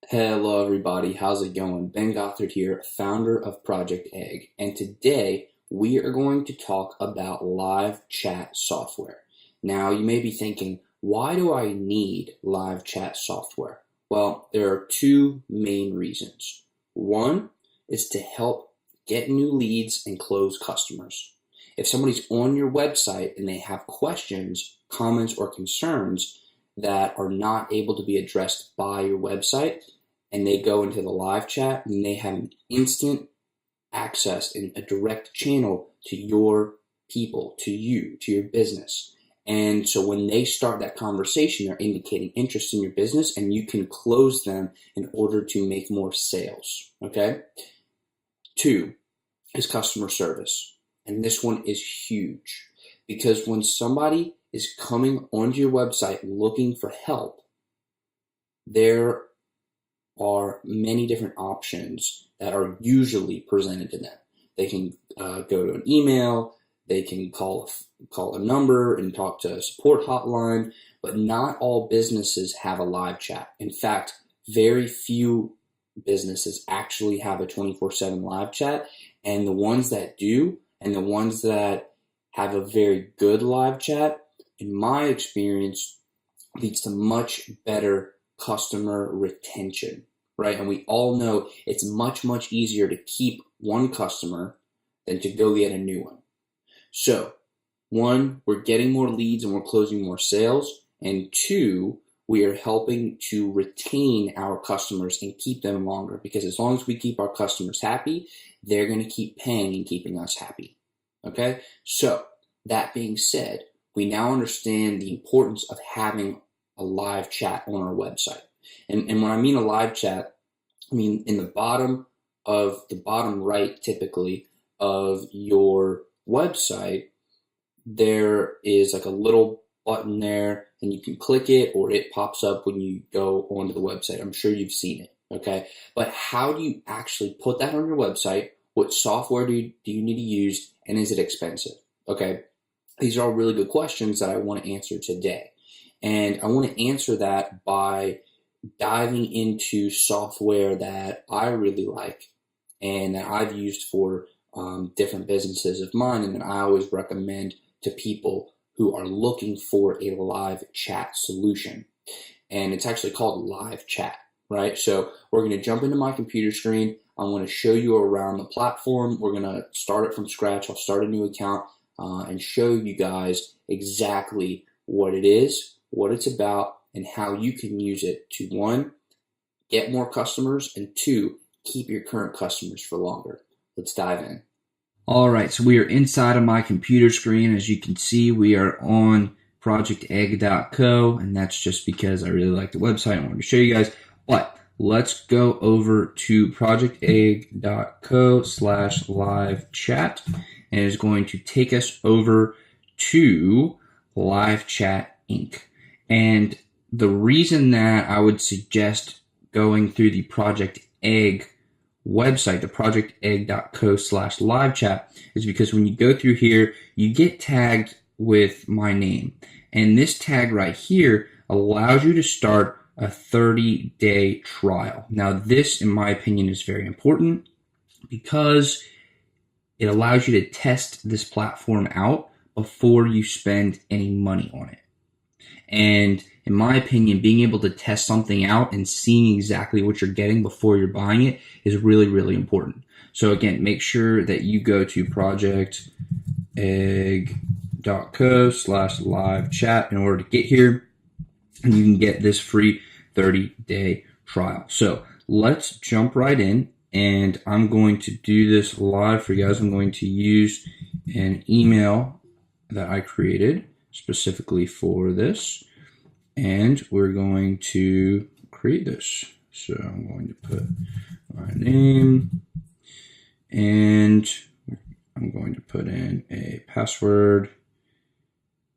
Hello everybody, how's it going? Ben Gothard here, founder of Project Egg, and today we are going to talk about live chat software. Now you may be thinking, why do I need live chat software? Well, there are two main reasons. One is to help get new leads and close customers. If somebody's on your website and they have questions, comments, or concerns that are not able to be addressed by your website, and they go into the live chat, and they have an instant access and a direct channel to your people, to you, to your business. And so when they start that conversation, they're indicating interest in your business, and you can close them in order to make more sales, okay? Two is customer service. And this one is huge because when somebody is coming onto your website looking for help, there are many different options that are usually presented to them. They can go to an email, they can call a number and talk to a support hotline, but not all businesses have a live chat. In fact, very few businesses actually have a 24/7 live chat, and the ones that do, and the ones that have a very good live chat, in my experience, leads to much better customer retention, right? And we all know it's much, much easier to keep one customer than to go get a new one. So, one, we're getting more leads and we're closing more sales. And two, we are helping to retain our customers and keep them longer, because as long as we keep our customers happy, they're going to keep paying and keeping us happy. Okay? So, that being said, we now understand the importance of having a live chat on our website. And when I mean a live chat, I mean in the bottom right, typically, of your website, there is like a little button there, and you can click it, or it pops up when you go onto the website. I'm sure you've seen it, okay? But how do you actually put that on your website? What software do you need to use, and is it expensive? Okay, these are all really good questions that I want to answer today. And I want to answer that by diving into software that I really like and that I've used for different businesses of mine, and that I always recommend to people who are looking for a live chat solution. And it's actually called LiveChat, right? So we're going to jump into my computer screen. I'm going to show you around the platform. We're going to start it from scratch. I'll start a new account and show you guys exactly what it is, what it's about, and how you can use it to, one, get more customers, and two, keep your current customers for longer. Let's dive in. All right, so we are inside of my computer screen. As you can see, we are on projectegg.co, and that's just because I really like the website. I wanted to show you guys, but let's go over to projectegg.co/live-chat, and it's going to take us over to LiveChat Inc. And the reason that I would suggest going through the Project Egg website, the projectegg.co/live-chat, is because when you go through here, you get tagged with my name. And this tag right here allows you to start a 30-day trial. Now, this, in my opinion, is very important because it allows you to test this platform out before you spend any money on it. And in my opinion, being able to test something out and seeing exactly what you're getting before you're buying it is really, really important. So again, make sure that you go to projectegg.co/live-chat in order to get here, and you can get this free 30-day trial. So let's jump right in, and I'm going to do this live for you guys. I'm going to use an email that I created specifically for this, and we're going to create this. So I'm going to put my name, and I'm going to put in a password,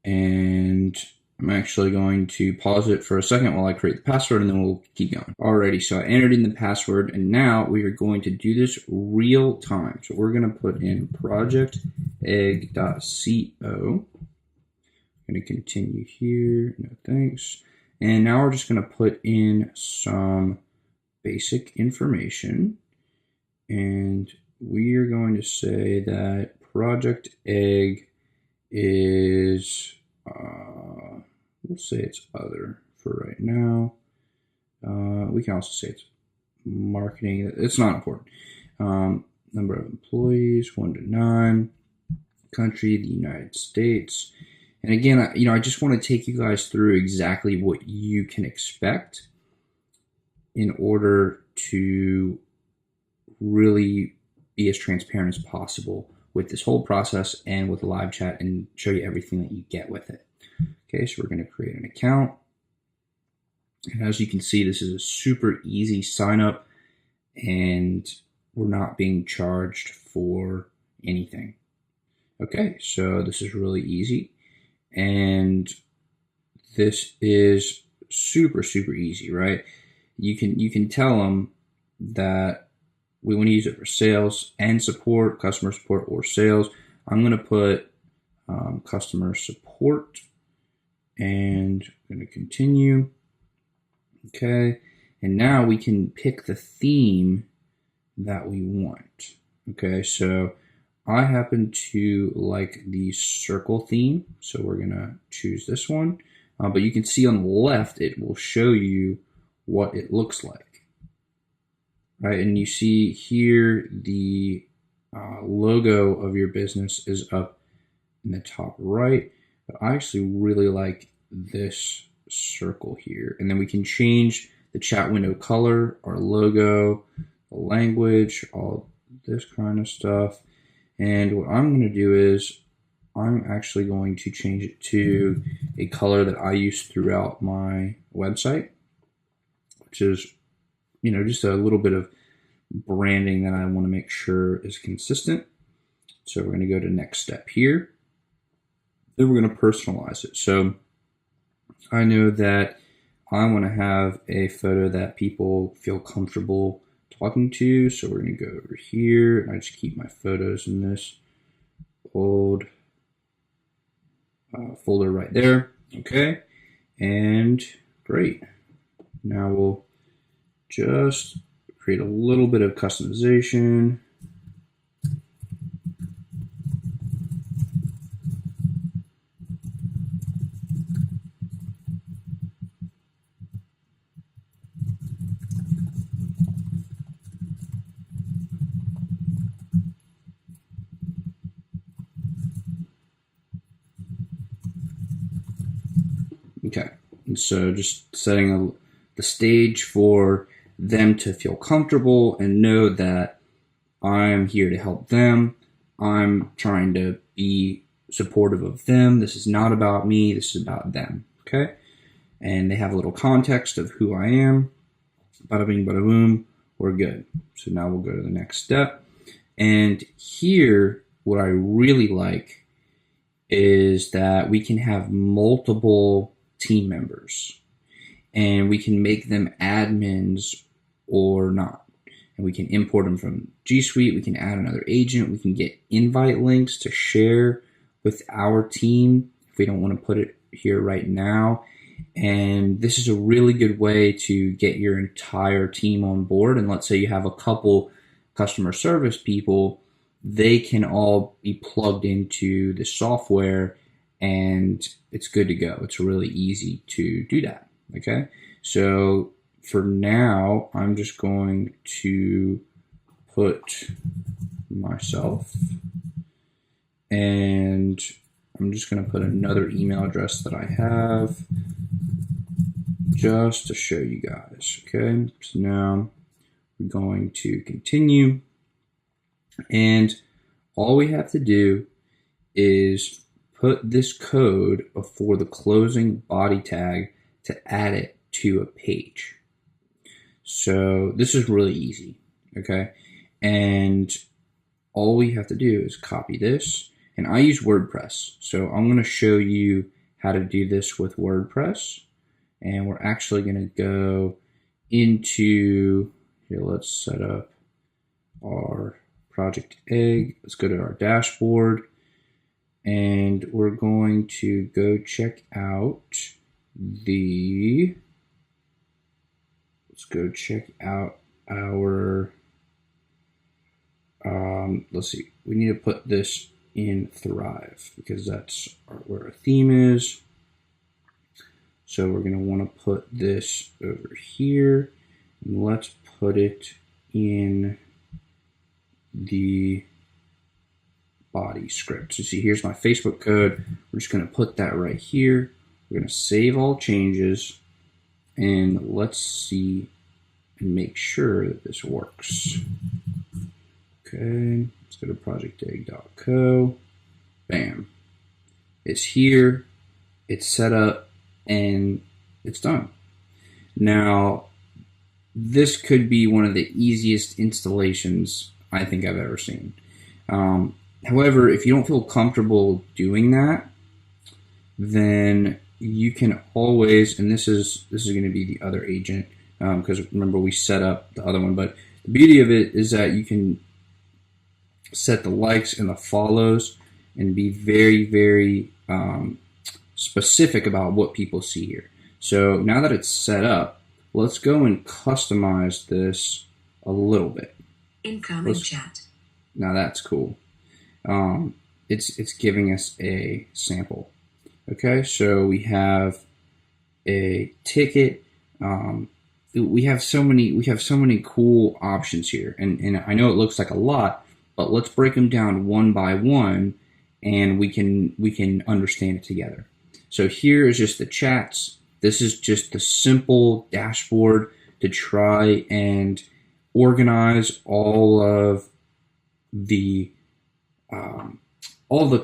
and I'm actually going to pause it for a second while I create the password, and then we'll keep going. Alrighty, so I entered in the password, and now we are going to do this real time. So we're going to put in projectegg.co. I'm going to continue here. No thanks. And now we're just going to put in some basic information, and we are going to say that Project Egg is, we'll say it's other for right now. We can also say it's marketing. It's not important. Number of employees, 1 to 9. Country, the United States. And again, I just want to take you guys through exactly what you can expect in order to really be as transparent as possible with this whole process and with LiveChat, and show you everything that you get with it. Okay, so we're going to create an account. And as you can see, this is a super easy sign up, and we're not being charged for anything. Okay, so this is really easy, and this is super easy, right? You can tell them that we want to use it for sales and support, customer support or sales. I'm going to put customer support, and I'm going to continue. Okay, and now we can pick the theme that we want. Okay, so I happen to like the circle theme, so we're gonna choose this one. But you can see on the left, it will show you what it looks like, right? And you see here the logo of your business is up in the top right, but I actually really like this circle here. And then we can change the chat window color, our logo, the language, all this kind of stuff. And what I'm going to do is I'm actually going to change it to a color that I use throughout my website, which is, just a little bit of branding that I want to make sure is consistent. So we're going to go to next step here. Then we're going to personalize it. So I know that I want to have a photo that people feel comfortable talking to. So we're going to go over here, and I just keep my photos in this old folder right there. Okay, and great. Now we'll just create a little bit of customization. Okay, and so just setting the stage for them to feel comfortable and know that I'm here to help them. I'm trying to be supportive of them. This is not about me. This is about them. Okay, and they have a little context of who I am. Bada bing, bada boom. We're good. So now we'll go to the next step. And here, what I really like is that we can have multiple team members, and we can make them admins or not. And we can import them from G Suite. We can add another agent. We can get invite links to share with our team if we don't want to put it here right now. And this is a really good way to get your entire team on board. And let's say you have a couple customer service people, they can all be plugged into the software, and it's good to go. It's really easy to do that. Okay, so for now, I'm just going to put myself, and I'm just going to put another email address that I have just to show you guys. Okay, so now we're going to continue, and all we have to do is put this code before the closing body tag to add it to a page. So this is really easy, okay? And all we have to do is copy this, and I use WordPress. So I'm gonna show you how to do this with WordPress, and we're actually gonna go into, here, let's set up our Project Egg. Let's go to our dashboard, and we're going to go check out the, let's go check out our, let's see, we need to put this in Thrive because that's where our theme is. So we're going to want to put this over here, and let's put it in the body script. So see, here's my Facebook code. We're just going to put that right here. We're going to save all changes, and let's see and make sure that this works. Okay, let's go to projectegg.co. Bam. It's here, it's set up, and it's done. Now, this could be one of the easiest installations I think I've ever seen. However, if you don't feel comfortable doing that, then you can always, and this is going to be the other agent, because remember we set up the other one, but the beauty of it is that you can set the likes and the follows and be very, very specific about what people see here. So now that it's set up, let's go and customize this a little bit. Incoming chat. Now that's cool. It's giving us a sample. Okay, so we have a ticket. We have so many cool options here, and I know it looks like a lot, but let's break them down one by one, and we can understand it together. So here is just the chats. This is just the simple dashboard to try and organize all of the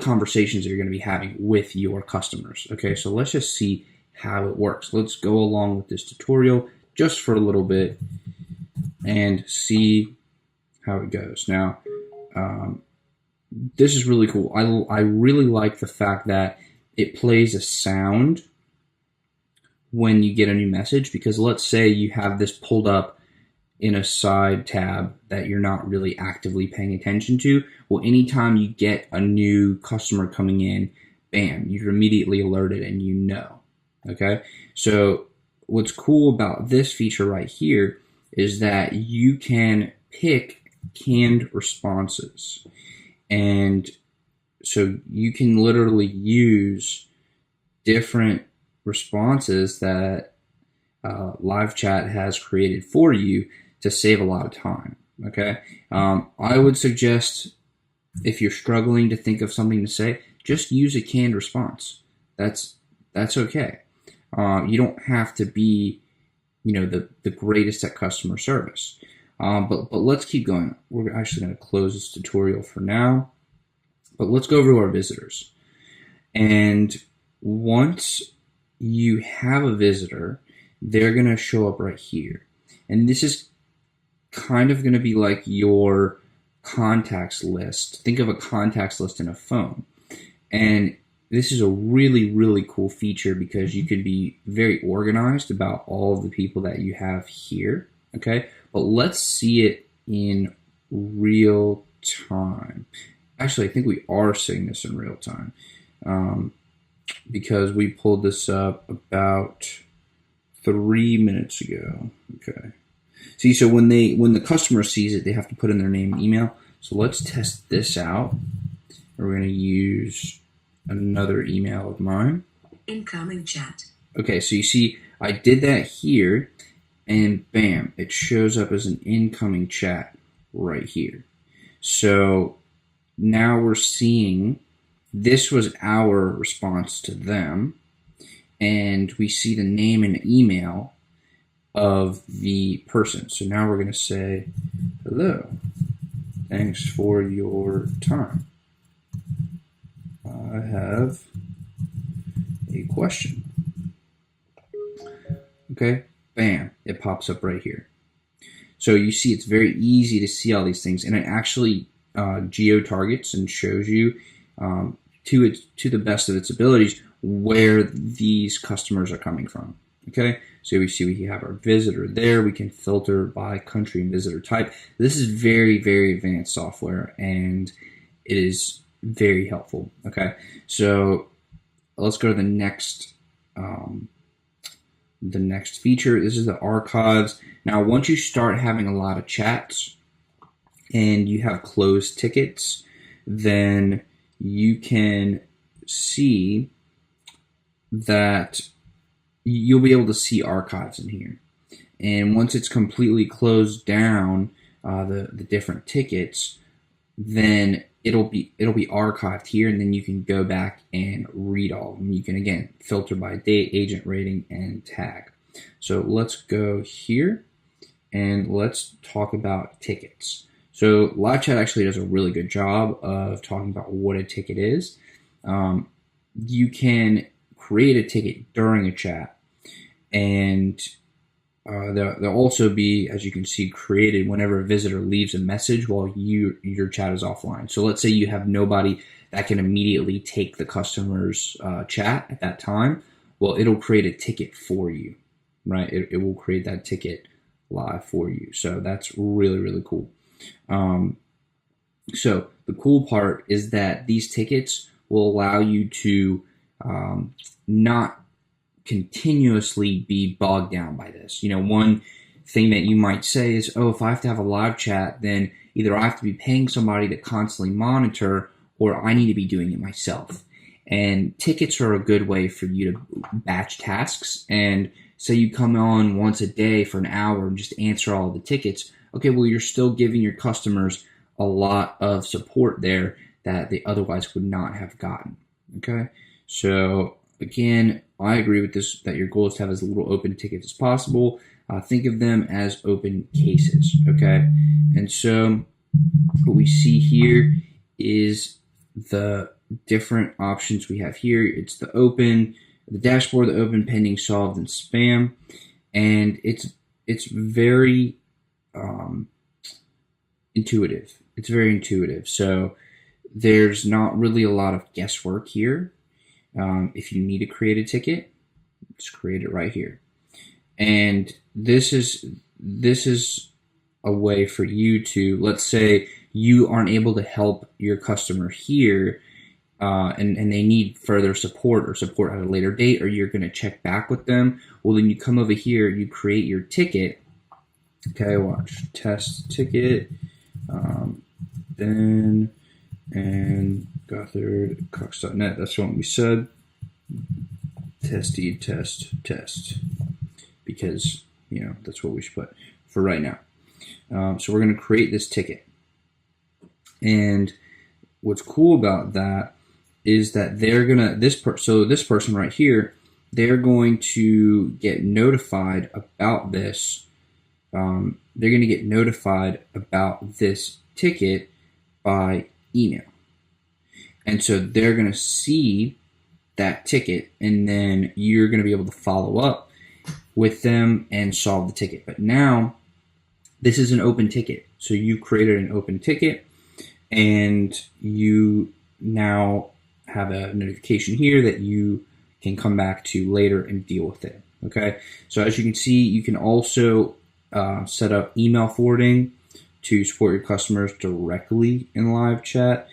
conversations that you're going to be having with your customers. Okay, so let's just see how it works. Let's go along with this tutorial just for a little bit and see how it goes. Now, this is really cool. I really like the fact that it plays a sound when you get a new message, because let's say you have this pulled up in a side tab that you're not really actively paying attention to. Well, anytime you get a new customer coming in, bam, you're immediately alerted and you know. Okay, so what's cool about this feature right here is that you can pick canned responses. And so you can literally use different responses that LiveChat has created for you to save a lot of time. Okay, I would suggest, if you're struggling to think of something to say, just use a canned response. That's okay. You don't have to be, the greatest at customer service. But let's keep going. We're actually going to close this tutorial for now. But let's go over to our visitors. And once you have a visitor, they're going to show up right here. And this is kind of going to be like your contacts list. Think of a contacts list in a phone. And this is a really, really cool feature because you can be very organized about all of the people that you have here. Okay, but let's see it in real time. Actually, I think we are seeing this in real time because we pulled this up about 3 minutes ago. Okay. See, so when the customer sees it, they have to put in their name and email. So let's test this out. We're going to use another email of mine. Incoming chat. Okay, so you see, I did that here, and bam, it shows up as an incoming chat right here. So now we're seeing this was our response to them, and we see the name and email of the person. So now we're going to say, hello, thanks for your time. I have a question. Okay, bam, it pops up right here. So you see it's very easy to see all these things, and it actually geo-targets and shows you to the best of its abilities where these customers are coming from. Okay, so we see we have our visitor there. We can filter by country and visitor type. This is very, very advanced software, and it is very helpful. Okay, so let's go to the next the next feature. This is the archives. Now, once you start having a lot of chats and you have closed tickets, then you can see that you'll be able to see archives in here. And once it's completely closed down, the different tickets, then it'll be archived here, and then you can go back and read all of them. You can again filter by date, agent rating, and tag. So let's go here and let's talk about tickets. So LiveChat actually does a really good job of talking about what a ticket is. You can create a ticket during a chat, and they'll also be, as you can see, created whenever a visitor leaves a message while your chat is offline. So let's say you have nobody that can immediately take the customer's chat at that time. Well, it'll create a ticket for you, right? It will create that ticket live for you. So that's really, really cool. So the cool part is that these tickets will allow you to not continuously be bogged down by this. One thing that you might say is, oh, if I have to have a live chat, then either I have to be paying somebody to constantly monitor, or I need to be doing it myself. And tickets are a good way for you to batch tasks. And say you come on once a day for an hour and just answer all the tickets. Okay, well, you're still giving your customers a lot of support there that they otherwise would not have gotten. Okay, so again, I agree with this, that your goal is to have as little open tickets as possible. Think of them as open cases, okay? And so what we see here is the different options we have here. It's the open, the dashboard, the open, pending, solved, and spam. And it's very intuitive. It's very intuitive. So there's not really a lot of guesswork here. If you need to create a ticket, just create it right here. And this is a way for you to, let's say you aren't able to help your customer here, and they need further support or support at a later date, or you're going to check back with them. Well, then you come over here, you create your ticket. Okay, watch. Test ticket. Ben and Gothard, Cox.net. That's what we said. Testy, test. Because, that's what we should put for right now. So we're going to create this ticket. And what's cool about that is that they're going to, this person right here, they're going to get notified about this. They're going to get notified about this ticket by email. And so they're going to see that ticket, and then you're going to be able to follow up with them and solve the ticket. But now this is an open ticket. So you created an open ticket, and you now have a notification here that you can come back to later and deal with it. Okay. So as you can see, you can also set up email forwarding to support your customers directly in LiveChat.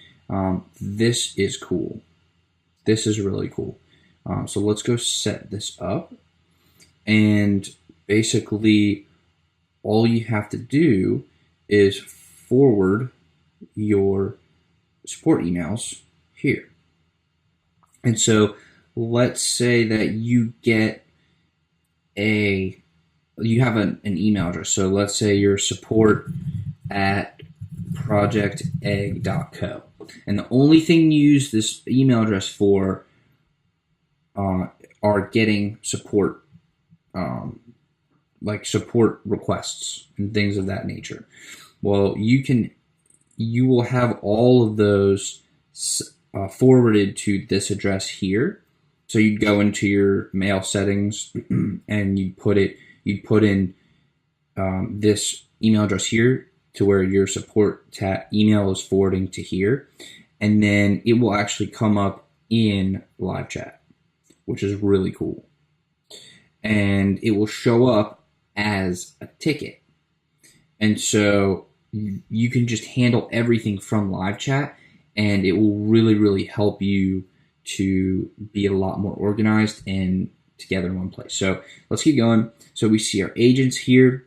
This is cool. This is really cool. So let's go set this up. And basically, all you have to do is forward your support emails here. And so let's say that you get you have an email address. So let's say your support at projectegg.co. And the only thing you use this email address for are getting support, like support requests and things of that nature. Well, you will have all of those forwarded to this address here. So you'd go into your mail settings and you'd put in this email address here to where your support email is forwarding to here. And then it will actually come up in LiveChat, which is really cool. And it will show up as a ticket. And so you can just handle everything from LiveChat, and it will really, really help you to be a lot more organized and together in one place. So let's keep going. So we see our agents here.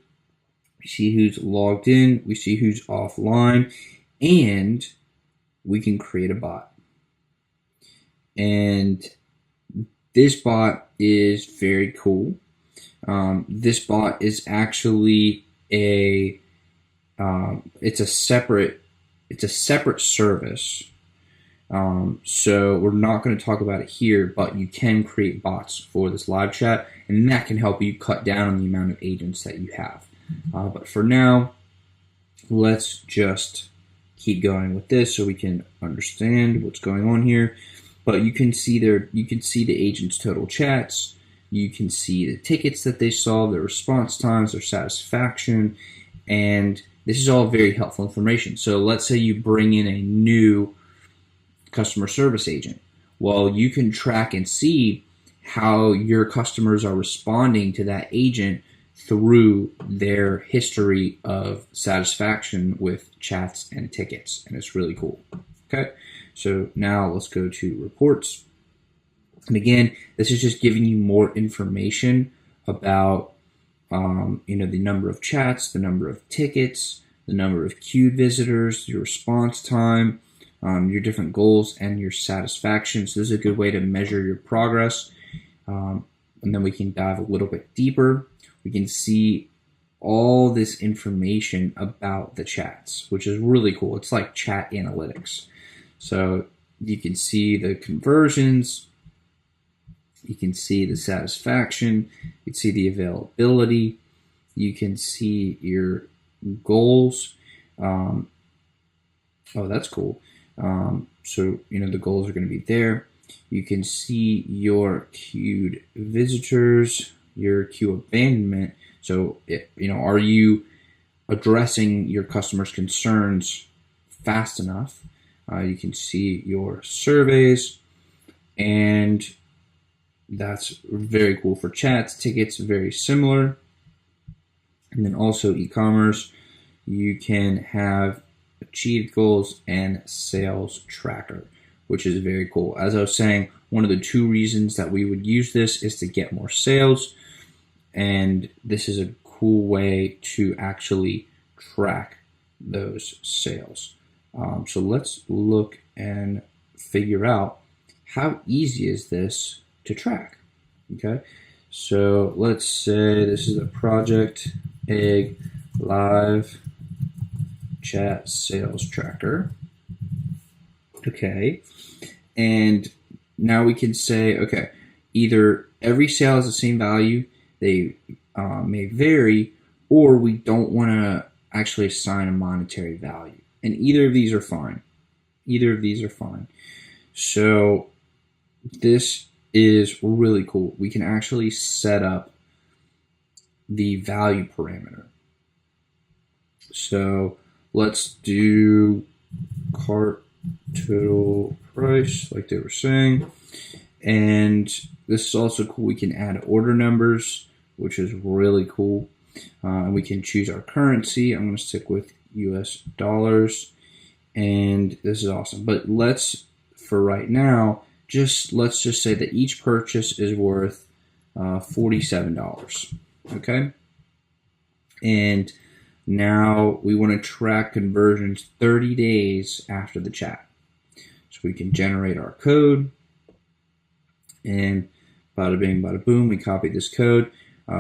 We see who's logged in. We see who's offline. And we can create a bot. And this bot is very cool. This bot is actually it's a separate service. So we're not going to talk about it here, but you can create bots for this live chat, and that can help you cut down on the amount of agents that you have. But for now, let's just keep going with this so we can understand what's going on here. But you can see the agents' total chats. You can see the tickets that they solved, their response times, their satisfaction, and this is all very helpful information. So let's say you bring in a new customer service agent. Well, you can track and see how your customers are responding to that agent through their history of satisfaction with chats and tickets, and it's really cool. Okay, so now let's go to reports. And again, this is just giving you more information about the number of chats, the number of tickets, the number of queued visitors, your response time, your different goals, and your satisfaction. So this is a good way to measure your progress. And then we can dive a little bit deeper. We can see all this information about the chats, which is really cool. It's like chat analytics. So you can see the conversions, you can see the satisfaction, you can see the availability, you can see your goals. Oh, that's cool. So, the goals are going to be there. You can see your queued visitors, your queue abandonment. So, are you addressing your customers' concerns fast enough? You can see your surveys, and that's very cool for chats. Tickets, very similar. And then also e-commerce, you can have achieved goals and sales tracker, which is very cool. As I was saying, one of the two reasons that we would use this is to get more sales, and this is a cool way to actually track those sales. So let's look and figure out how easy is this to track. Okay, so let's say this is a Project Egg live chat sales tracker. Okay, and now we can say, okay, either every sale has the same value, they may vary, or we don't want to actually assign a monetary value. And either of these are fine. Either of these are fine. So this is really cool. We can actually set up the value parameter. So let's do cart total price, like they were saying. And this is also cool. We can add order numbers, which is really cool. We can choose our currency. I'm going to stick with US dollars. And this is awesome. But for right now, let's just say that each purchase is worth $47. Okay. And now we want to track conversions 30 days after the chat. So we can generate our code, and bada bing, bada boom, we copy this code,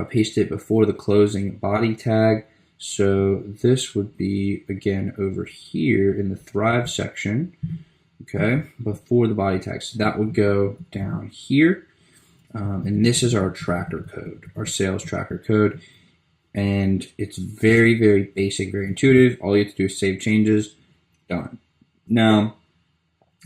paste it before the closing body tag. So this would be, again, over here in the Thrive section, okay, before the body tag. So that would go down here. And this is our tracker code, our sales tracker code. And it's very, very basic, very intuitive. All you have to do is save changes, done. Now,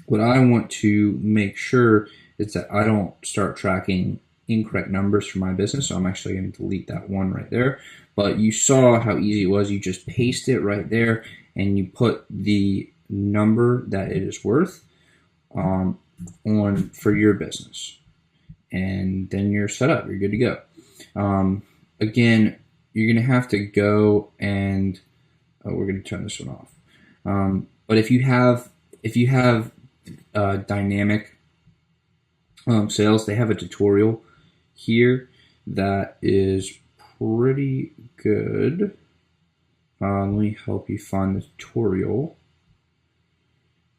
what I want to make sure is that I don't start tracking incorrect numbers for my business. So I'm actually going to delete that one right there. But you saw how easy it was. You just paste it right there and you put the number that it is worth on for your business. And then you're set up. You're good to go. Again, you're going to have to go and we're going to turn this one off. But if you have dynamic sales, they have a tutorial here that is pretty good. Let me help you find the tutorial.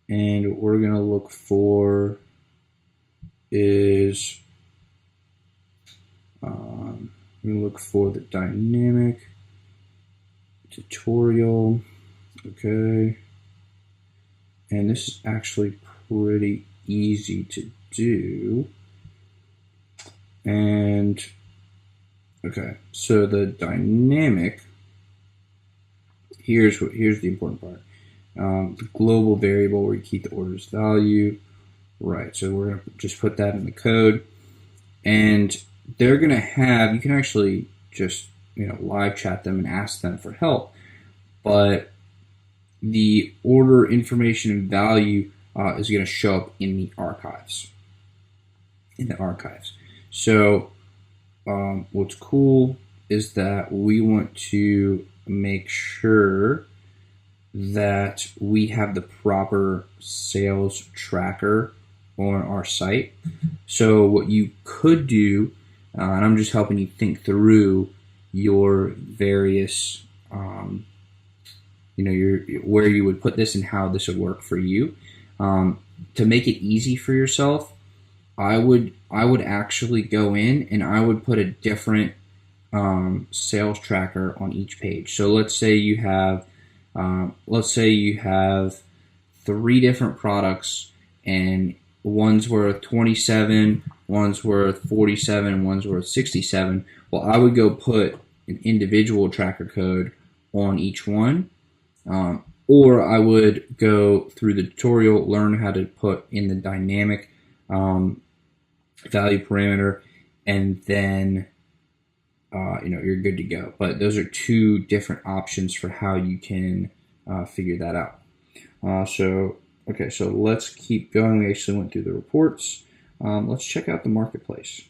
And what we're going to look for is we look for the dynamic tutorial. Okay. And this is actually pretty easy to do. And okay, so the dynamic, here's the important part. The global variable where you keep the order's value. Right, so we're going to just put that in the code. And they're going to have, you can actually just, live chat them and ask them for help. But the order information and value is going to show up in the archives. So what's cool is that we want to make sure that we have the proper sales tracker on our site. So what you could do, and I'm just helping you think through your various, where you would put this and how this would work for you. To make it easy for yourself, I would actually go in and I would put a different sales tracker on each page. So let's say you have 3 different products, and one's worth 27, one's worth 47, and one's worth 67. Well, I would go put an individual tracker code on each one, or I would go through the tutorial, learn how to put in the dynamic value parameter, and then you're good to go. But those are 2 different options for how you can figure that out. So let's keep going. We actually went through the reports. Let's check out the marketplace.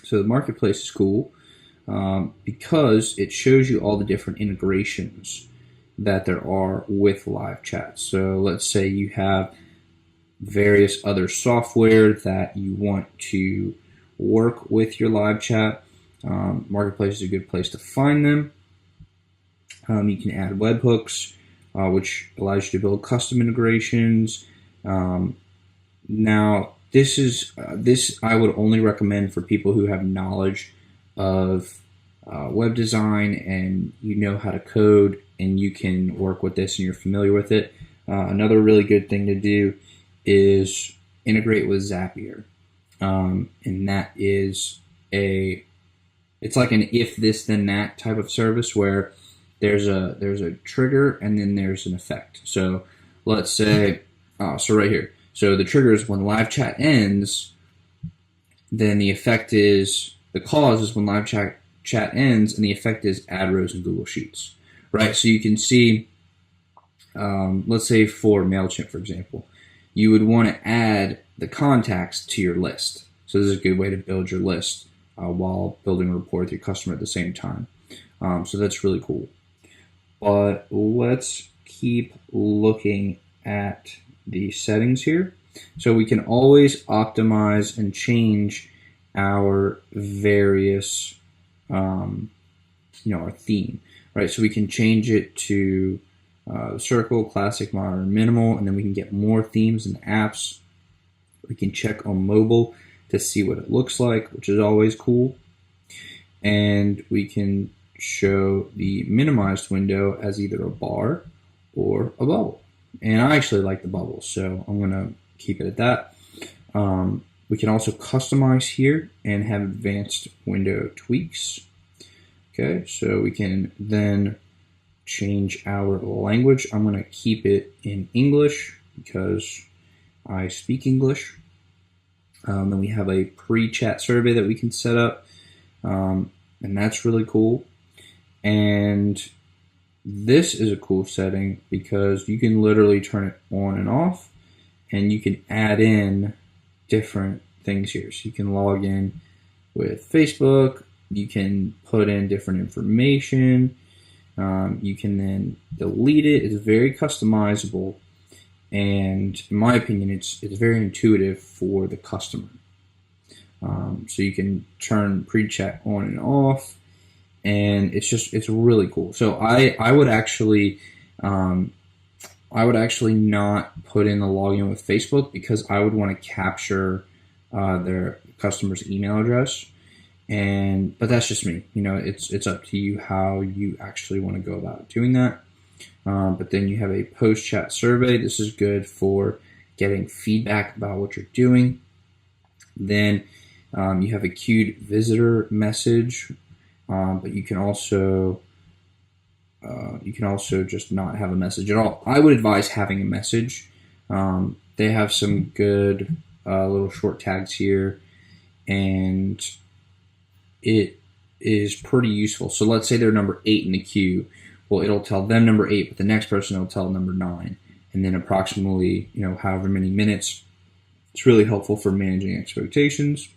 So the marketplace is cool because it shows you all the different integrations that there are with live chat. So let's say you have various other software that you want to work with your live chat. Marketplace is a good place to find them. You can add webhooks, which allows you to build custom integrations. Now, this I would only recommend for people who have knowledge of web design and how to code, and you can work with this and you're familiar with it. Another really good thing to do is integrate with Zapier, and that is it's like an if this then that type of service where there's a trigger and then there's an effect. So let's say so right here. So the trigger is when live chat ends, then the effect is, the cause is when live chat ends, and the effect is add rows in Google Sheets, right? So you can see, let's say for MailChimp, for example, you would want to add the contacts to your list. So this is a good way to build your list while building a rapport with your customer at the same time. So that's really cool. But let's keep looking at the settings here. So we can always optimize and change our various, our theme, right? So we can change it to circle, classic, modern, minimal, and then we can get more themes in the apps. We can check on mobile to see what it looks like, which is always cool. And we can show the minimized window as either a bar or a bubble. And I actually like the bubble, so I'm going to keep it at that. We can also customize here and have advanced window tweaks. Okay, so we can then change our language. I'm going to keep it in English because I speak English. Then we have a pre-chat survey that we can set up, and that's really cool. And this is a cool setting because you can literally turn it on and off, and you can add in different things here. So you can log in with Facebook, you can put in different information, you can then delete it. It's very customizable, and in my opinion, it's very intuitive for the customer. So you can turn pre-chat on and off, and it's really cool. So I would actually not put in the login with Facebook, because I would want to capture their customer's email address. But that's just me. It's up to you how you actually want to go about doing that. But then you have a post-chat survey. This is good for getting feedback about what you're doing. Then you have a queued visitor message, but you can also just not have a message at all. I would advise having a message. They have some good little short tags here, and it is pretty useful. So let's say they're number 8 in the queue. Well, it'll tell them number 8, but the next person will tell number 9, and then approximately however many minutes. It's really helpful for managing expectations.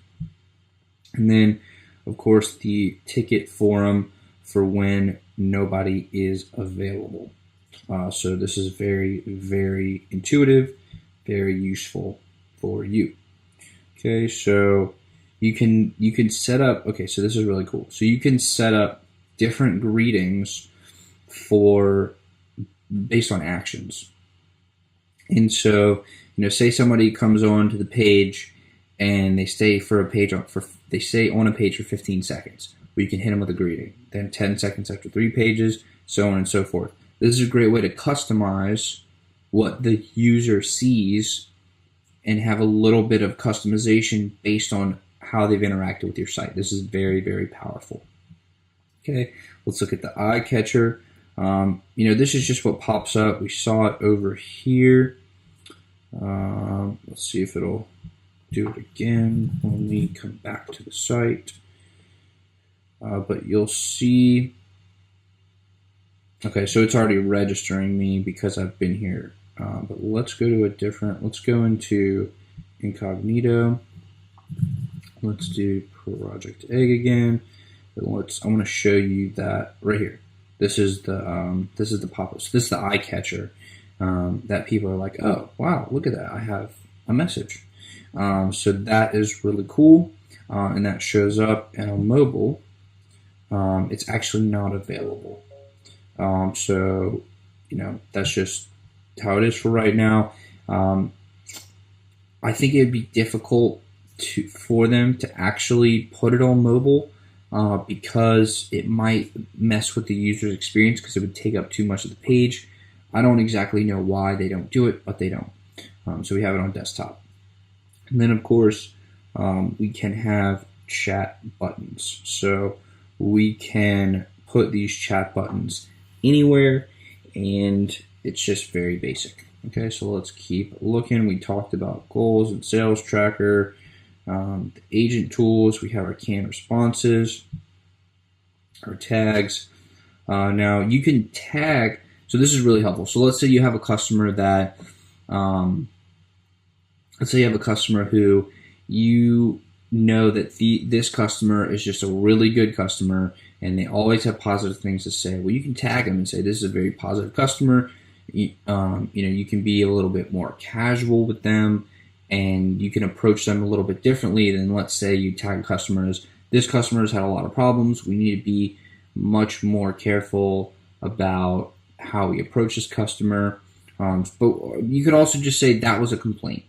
And then, of course, the ticket forum for when nobody is available. So this is very, very intuitive, very useful for you. Okay, so you can set up. Okay, so this is really cool. So you can set up different greetings based on actions. And so, say somebody comes on to the page and they stay on a page for 15 seconds. Well, you can hit them with a greeting. Then 10 seconds after 3 pages, so on and so forth. This is a great way to customize what the user sees and have a little bit of customization based on how they've interacted with your site. This is very, very powerful. Okay, let's look at the eye catcher. This is just what pops up. We saw it over here. Let's see if it'll do it again when we come back to the site. But you'll see. Okay, so it's already registering me because I've been here. But let's go into incognito. Let's do Project Egg again. I want to show you that right here. This is the pop-up. So this is the eye catcher that people are like, oh wow, look at that! I have a message. So that is really cool, and that shows up. And on mobile, it's actually not available. So that's just how it is for right now. I think it'd be difficult for them to actually put it on mobile. Because it might mess with the user's experience because it would take up too much of the page. I don't exactly know why they don't do it, but they don't. So we have it on desktop. And then, of course, we can have chat buttons. So we can put these chat buttons anywhere, and it's just very basic. Okay, so let's keep looking. We talked about goals and sales tracker. The agent tools, we have our canned responses, our tags. Now you can tag, so this is really helpful. So let's say you have a customer that, who this customer is just a really good customer and they always have positive things to say. Well, you can tag them and say, this is a very positive customer. You can be a little bit more casual with them. And you can approach them a little bit differently than, let's say, you tag customers. This customer has had a lot of problems. We need to be much more careful about how we approach this customer. But you could also just say that was a complaint.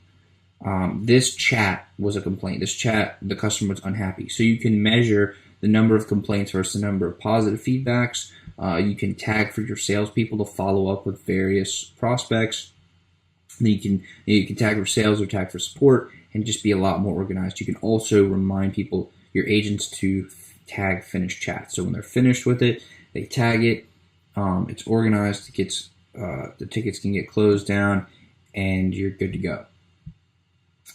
This chat was a complaint. The customer was unhappy. So you can measure the number of complaints versus the number of positive feedbacks. You can tag for your salespeople to follow up with various prospects. You can tag for sales or tag for support and just be a lot more organized. You can also remind people, your agents, to tag finished chat. So when they're finished with it, they tag it. It's organized. The tickets can get closed down, and you're good to go.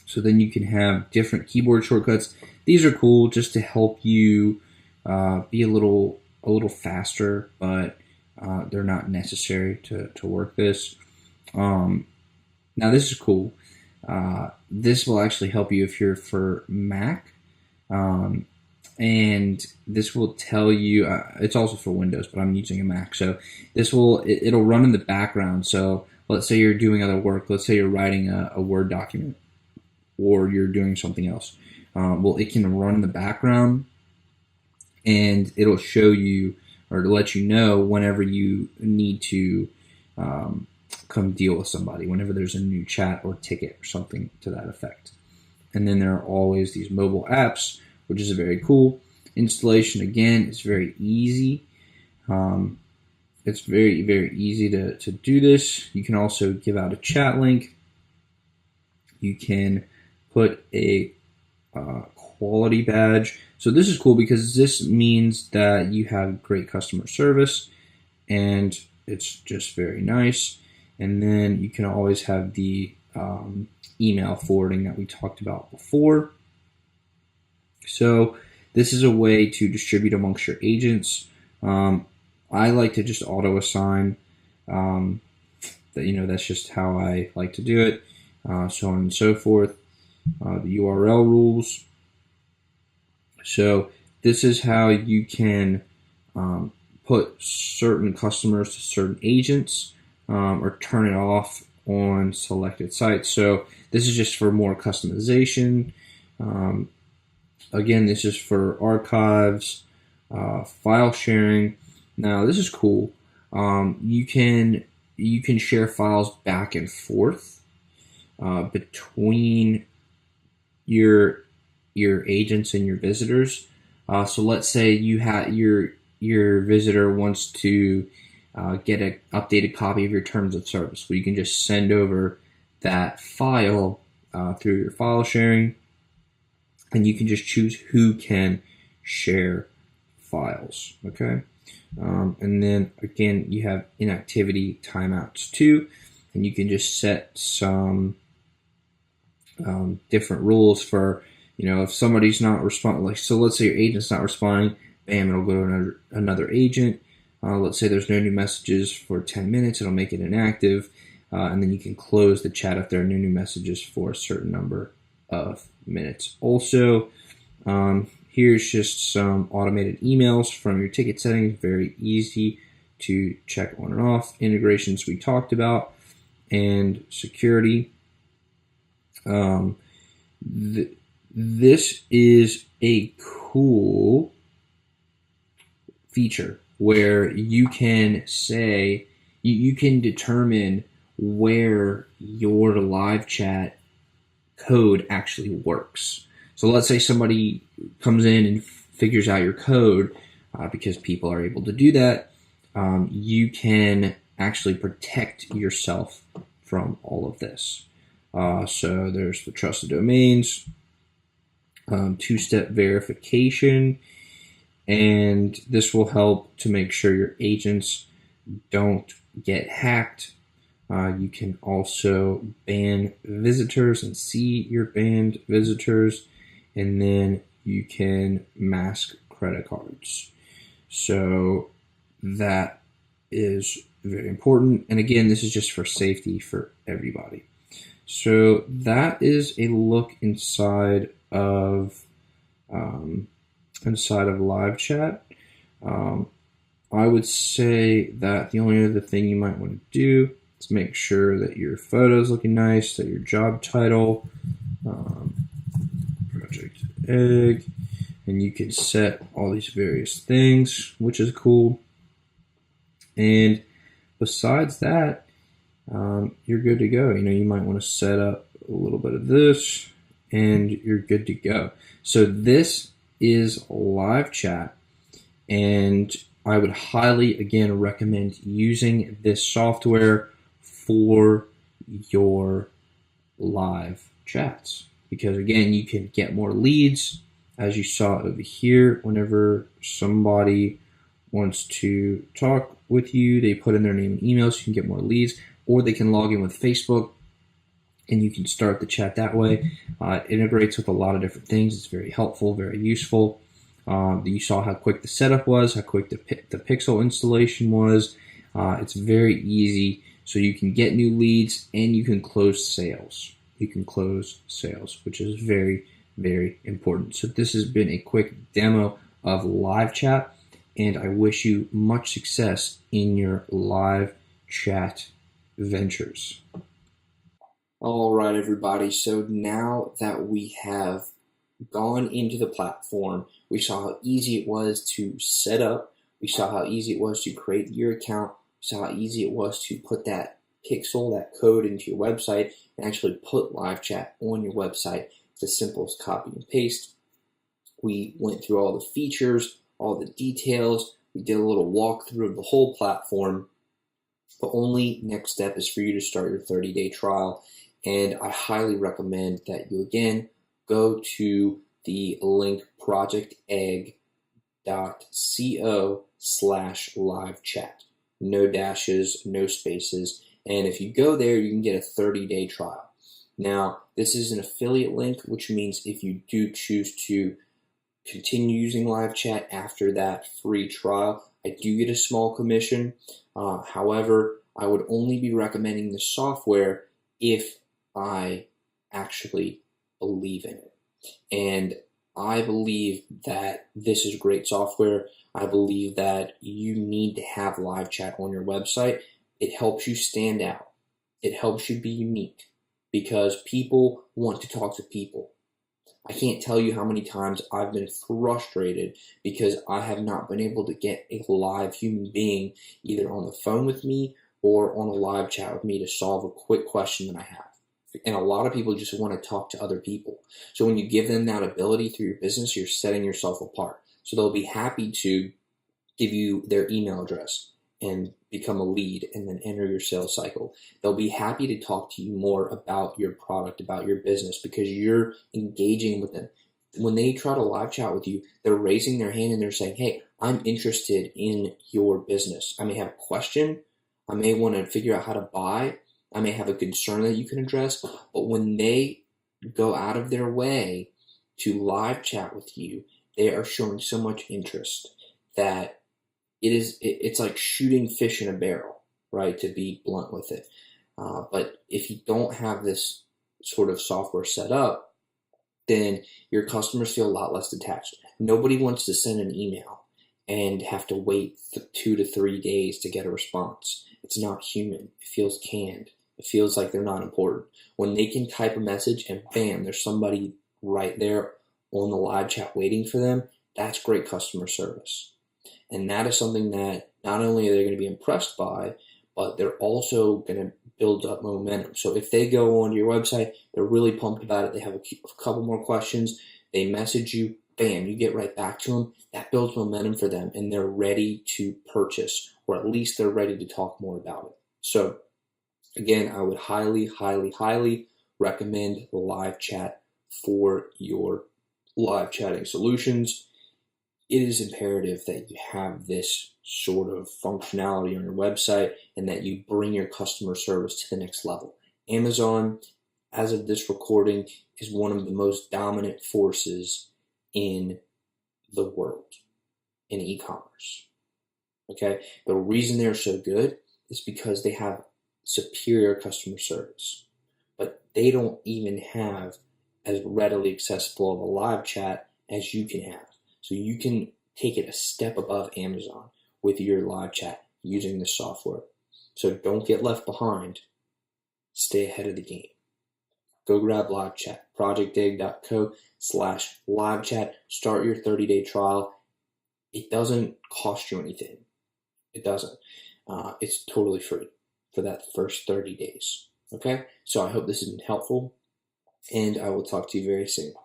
So then you can have different keyboard shortcuts. These are cool just to help you be a little faster, but they're not necessary to work this. Now this is cool. This will actually help you if you're for Mac, and this will tell you. It's also for Windows, but I'm using a Mac, so it'll run in the background. So let's say you're doing other work. Let's say you're writing a Word document, or you're doing something else. well, it can run in the background, and it'll show you or to let you know whenever you need to come deal with somebody, whenever there's a new chat or ticket or something to that effect. And then there are always these mobile apps, which is very cool. Installation, again, is very easy. It's very, very easy to do this. You can also give out a chat link. You can put a quality badge. So this is cool because this means that you have great customer service, and it's just very nice. And then you can always have the email forwarding that we talked about before. So this is a way to distribute amongst your agents. I like to just auto assign. That's just how I like to do it. So on and so forth. The URL rules. So this is how you can put certain customers to certain agents or turn it off on selected sites. So this is just for more customization. Again, this is for archives, file sharing. Now this is cool. You can share files back and forth between your agents and your visitors. So let's say you have your visitor wants to get an updated copy of your terms of service. Well, you can just send over that file through your file sharing, and you can just choose who can share files. Okay, and then again, you have inactivity timeouts too, and you can just set some different rules for, if somebody's not responding, so let's say your agent's not responding, bam, it'll go to another agent. Let's say there's no new messages for 10 minutes, it'll make it inactive, and then you can close the chat if there are no new messages for a certain number of minutes. Also, here's just some automated emails from your ticket settings, very easy to check on and off. Integrations we talked about, and security. This is a cool feature where you can say, you can determine where your live chat code actually works. So let's say somebody comes in and figures out your code, because people are able to do that. You can actually protect yourself from all of this. So there's the trusted domains, two-step verification, and this will help to make sure your agents don't get hacked. You can also ban visitors and see your banned visitors, and then you can mask credit cards. So that is very important. And again, this is just for safety for everybody. So that is a look inside of LiveChat. I would say that the only other thing you might want to do is make sure that your photo is looking nice, that your job title, Project Egg, and you can set all these various things, which is cool. And besides that, you're good to go. You might want to set up a little bit of this, and you're good to go. So this is LiveChat, and I would highly, again, recommend using this software for your live chats, because again, you can get more leads, as you saw over here. Whenever somebody wants to talk with you, they put in their name and email, so you can get more leads, or they can log in with Facebook and you can start the chat that way. It integrates with a lot of different things. It's very helpful, very useful. You saw how quick the setup was, how quick the pixel installation was. It's very easy, so you can get new leads and you can close sales. You can close sales, which is very, very important. So this has been a quick demo of LiveChat, and I wish you much success in your live chat ventures. All right, everybody. So now that we have gone into the platform, we saw how easy it was to set up, we saw how easy it was to create your account, we saw how easy it was to put that pixel, that code into your website, and actually put LiveChat on your website. It's as simple as copy and paste. We went through all the features, all the details. We did a little walkthrough of the whole platform. The only next step is for you to start your 30-day trial. And I highly recommend that you, again, go to the link projectegg.co/livechat. No dashes, no spaces. And if you go there, you can get a 30-day trial. Now, this is an affiliate link, which means if you do choose to continue using LiveChat after that free trial, I do get a small commission. However, I would only be recommending the software if I actually believe in it. And I believe that this is great software. I believe that you need to have LiveChat on your website. It helps you stand out. It helps you be unique because people want to talk to people. I can't tell you how many times I've been frustrated because I have not been able to get a live human being either on the phone with me or on a live chat with me to solve a quick question that I have. And a lot of people just want to talk to other people. So when you give them that ability through your business, you're setting yourself apart. So they'll be happy to give you their email address and become a lead and then enter your sales cycle. They'll be happy to talk to you more about your product, about your business, because you're engaging with them. When they try to live chat with you, they're raising their hand and they're saying, hey, I'm interested in your business. I may have a question. I may want to figure out how to buy. I may have a concern that you can address. But when they go out of their way to live chat with you, they are showing so much interest that it's like shooting fish in a barrel, right, to be blunt with it. But if you don't have this sort of software set up, then your customers feel a lot less detached. Nobody wants to send an email and have to wait 2 to 3 days to get a response. It's not human. It feels canned. It feels like they're not important. When they can type a message and bam, there's somebody right there on the live chat waiting for them, that's great customer service. And that is something that not only are they going to be impressed by, but they're also going to build up momentum. So if they go onto your website, they're really pumped about it, they have a couple more questions, they message you, bam, you get right back to them, that builds momentum for them and they're ready to purchase, or at least they're ready to talk more about it. So again, I would highly, highly, highly recommend the live chat for your live chatting solutions. It is imperative that you have this sort of functionality on your website and that you bring your customer service to the next level. Amazon, as of this recording, is one of the most dominant forces in the world in e-commerce. Okay, the reason they're so good is because they have superior customer service, but they don't even have as readily accessible of a live chat as you can have. So you can take it a step above Amazon with your live chat using this software. So don't get left behind. Stay ahead of the game. Go grab LiveChat, projectegg.co/livechat. Start your 30-day trial. It doesn't cost you anything. It doesn't. It's totally free for that first 30 days. Okay? So I hope this has been helpful, and I will talk to you very soon.